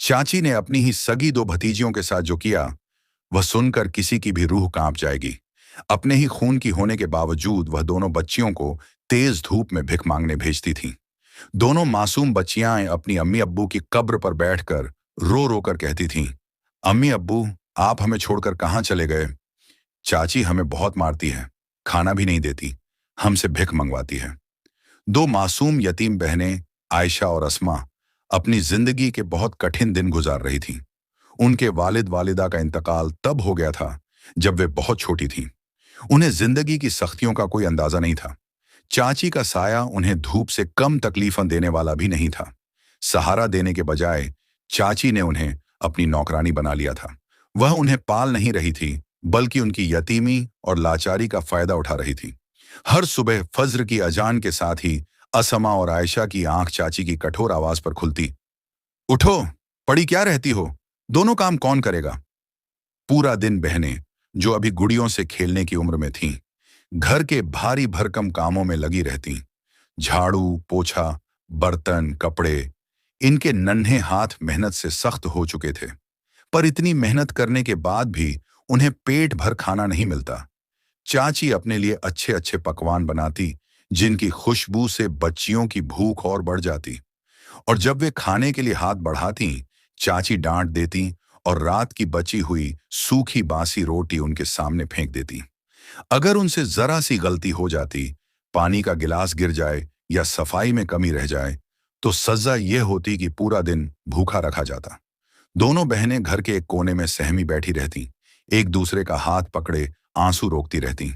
चाची ने अपनी ही सगी दो भतीजियों के साथ जो किया, वह सुनकर किसी की भी रूह कांप जाएगी। अपने ही खून की होने के बावजूद वह दोनों बच्चियों को तेज धूप में भिख मांगने भेजती थीं। दोनों मासूम बच्चियां अपनी अम्मी अब्बू की कब्र पर बैठकर रो रो कर कहती थीं, अम्मी अब्बू, आप हमें छोड़कर कहाँ चले गए? चाची हमें बहुत मारती है, खाना भी नहीं देती, हमसे भिख मंगवाती है। दो मासूम यतीम बहनें आयशा और अस्मा अपनी जिंदगी के बहुत कठिन दिन गुजार रही थीं। उनके वालिद वालिदा का इंतकाल तब हो गया था जब वे बहुत छोटी थीं। उन्हें जिंदगी की सख्तियों का कोई अंदाजा नहीं था। चाची का साया उन्हें धूप से कम तकलीफें देने वाला भी नहीं था। सहारा देने के बजाय चाची ने उन्हें अपनी नौकरानी बना लिया था। वह उन्हें पाल नहीं रही थी, बल्कि उनकी यतीमी और लाचारी का फायदा उठा रही थी। हर सुबह फज्र की अजान के साथ ही असमा और आयशा की आंख चाची की कठोर आवाज पर खुलती। उठो, पड़ी क्या रहती हो, दोनों काम कौन करेगा? पूरा दिन बहनें, जो अभी गुड़ियों से खेलने की उम्र में थीं, घर के भारी भरकम कामों में लगी रहती। झाड़ू, पोछा, बर्तन, कपड़े, इनके नन्हे हाथ मेहनत से सख्त हो चुके थे। पर इतनी मेहनत करने के बाद भी उन्हें पेट भर खाना नहीं मिलता। चाची अपने लिए अच्छे अच्छे पकवान बनाती, जिनकी खुशबू से बच्चियों की भूख और बढ़ जाती। और जब वे खाने के लिए हाथ बढ़ाती, चाची डांट देती और रात की बची हुई सूखी बासी रोटी उनके सामने फेंक देती। अगर उनसे जरा सी गलती हो जाती, पानी का गिलास गिर जाए या सफाई में कमी रह जाए, तो सजा यह होती कि पूरा दिन भूखा रखा जाता। दोनों बहनें घर के एक कोने में सहमी बैठी रहती, एक दूसरे का हाथ पकड़े आंसू रोकती रहती।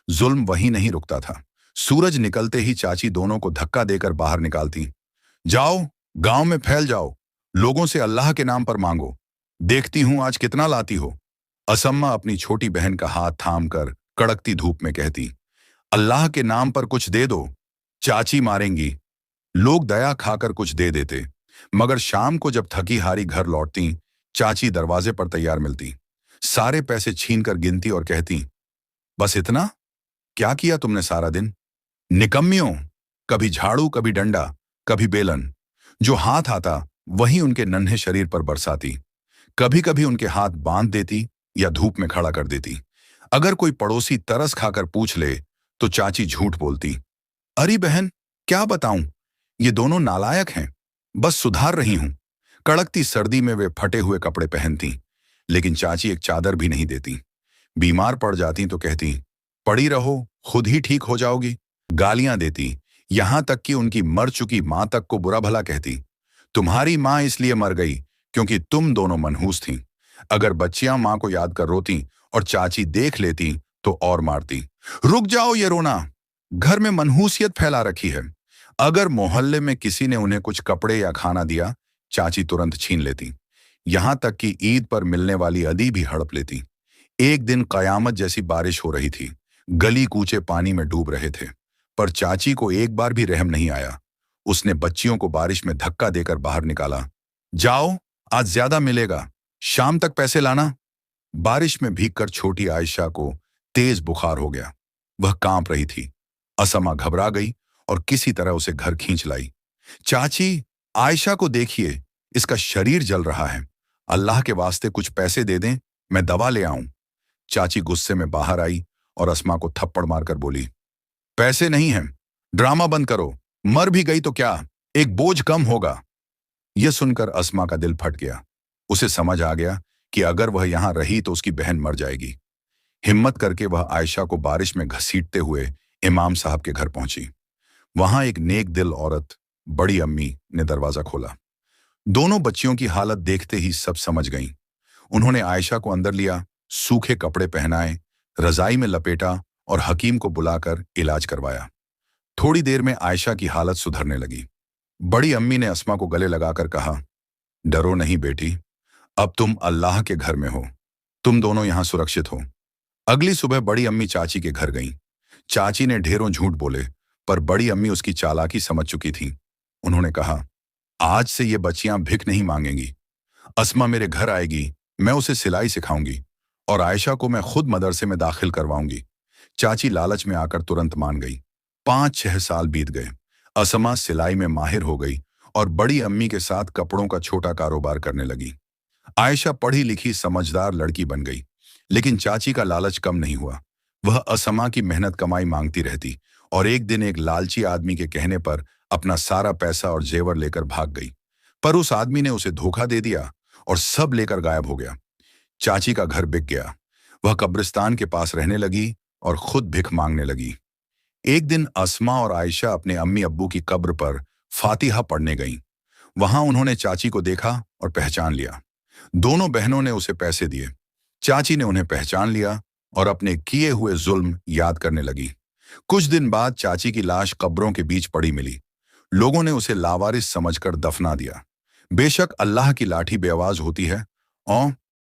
जुल्म वहीं नहीं रुकता था। सूरज निकलते ही चाची दोनों को धक्का देकर बाहर निकालती। जाओ, गांव में फैल जाओ, लोगों से अल्लाह के नाम पर मांगो, देखती हूं आज कितना लाती हो। असम्मा अपनी छोटी बहन का हाथ थामकर कड़कती धूप में कहती, अल्लाह के नाम पर कुछ दे दो, चाची मारेंगी। लोग दया खाकर कुछ दे देते, मगर शाम को जब थकी हारी घर लौटती, चाची दरवाजे पर तैयार मिलती, सारे पैसे छीनकर गिनती और कहती, बस इतना? क्या किया तुमने सारा दिन? निकम्मियों, कभी झाड़ू, कभी डंडा, कभी बेलन। जो हाथ आता वही उनके नन्हे शरीर पर बरसाती। कभी कभी उनके हाथ बांध देती या धूप में खड़ा कर देती। अगर कोई पड़ोसी तरस खाकर पूछ ले तो चाची झूठ बोलती, अरे बहन, क्या बताऊं, ये दोनों नालायक हैं, बस सुधार रही हूं। कड़कती सर्दी में वे फटे हुए कपड़े पहनती, लेकिन चाची एक चादर भी नहीं देती। बीमार पड़ जाती तो कहती, पड़ी रहो, खुद ही ठीक हो जाओगी। गालियां देती, यहां तक कि उनकी मर चुकी मां तक को बुरा भला कहती। तुम्हारी मां इसलिए मर गई क्योंकि तुम दोनों मनहूस थीं। अगर बच्चियां मां को याद कर रोती और चाची देख लेती तो और मारती। रुक जाओ ये रोना, घर में मनहूसियत फैला रखी है। अगर मोहल्ले में किसी ने उन्हें कुछ कपड़े या खाना दिया, चाची तुरंत छीन लेती। यहां तक कि ईद पर मिलने वाली अदी भी हड़प लेती। एक दिन कयामत जैसी बारिश हो रही थी, गली कूचे पानी में डूब रहे थे, पर चाची को एक बार भी रहम नहीं आया। उसने बच्चियों को बारिश में धक्का देकर बाहर निकाला। जाओ, आज ज्यादा मिलेगा, शाम तक पैसे लाना। बारिश में भीगकर छोटी आयशा को तेज बुखार हो गया। वह कांप रही थी। असमा घबरा गई और किसी तरह उसे घर खींच लाई। चाची, आयशा को देखिए, इसका शरीर जल रहा है, अल्लाह के वास्ते कुछ पैसे दे दें, मैं दवा ले आऊं। चाची गुस्से में बाहर आई और अस्मा को थप्पड़ मारकर बोली, पैसे नहीं हैं, ड्रामा बंद करो, मर भी गई तो क्या, एक बोझ कम होगा। यह सुनकर अस्मा का दिल फट गया। उसे समझ आ गया कि अगर वह यहां रही तो उसकी बहन मर जाएगी। हिम्मत करके वह आयशा को बारिश में घसीटते हुए इमाम साहब के घर पहुंची। वहां एक नेक दिल औरत, बड़ी अम्मी, ने दरवाजा खोला। दोनों बच्चियों की हालत देखते ही सब समझ गईं। उन्होंने आयशा को अंदर लिया, सूखे कपड़े पहनाए, रजाई में लपेटा और हकीम को बुलाकर इलाज करवाया। थोड़ी देर में आयशा की हालत सुधरने लगी। बड़ी अम्मी ने अस्मा को गले लगाकर कहा, डरो नहीं बेटी, अब तुम अल्लाह के घर में हो, तुम दोनों यहां सुरक्षित हो। अगली सुबह बड़ी अम्मी चाची के घर गईं। चाची ने ढेरों झूठ बोले, पर बड़ी अम्मी उसकी चालाकी समझ चुकी थी। उन्होंने कहा, आज से ये बच्चियां भिख नहीं मांगेंगी। अस्मा मेरे घर आएगी, मैं उसे सिलाई सिखाऊंगी और आयशा को मैं खुद मदरसे में दाखिल करवाऊंगी। चाची लालच में आकर तुरंत मान गई। 5-6 साल बीत गए। असमा सिलाई में माहिर हो गई और बड़ी अम्मी के साथ कपड़ों का छोटा कारोबार करने लगी। आयशा पढ़ी लिखी समझदार लड़की बन गई, लेकिन चाची का लालच कम नहीं हुआ। वह असमा की मेहनत कमाई मांगती रहती और एक दिन एक लालची आदमी के कहने पर अपना सारा पैसा और जेवर लेकर भाग गई। पर उस आदमी ने उसे धोखा दे दिया और सब लेकर गायब हो गया। चाची का घर बिक गया। वह कब्रिस्तान के पास रहने लगी और खुद भिख मांगने लगी। एक दिन अस्मा और आयशा अपने अम्मी अब्बू की कब्र पर फातिहा पढ़ने गईं। वहां उन्होंने चाची को देखा और पहचान लिया। दोनों बहनों ने उसे पैसे दिए। चाची ने उन्हें पहचान लिया और अपने किए हुए जुल्म याद करने लगी। कुछ दिन बाद चाची की लाश कब्रों के बीच पड़ी मिली। लोगों ने उसे लावारिस समझकर दफना दिया। बेशक अल्लाह की लाठी बेआवाज होती है, और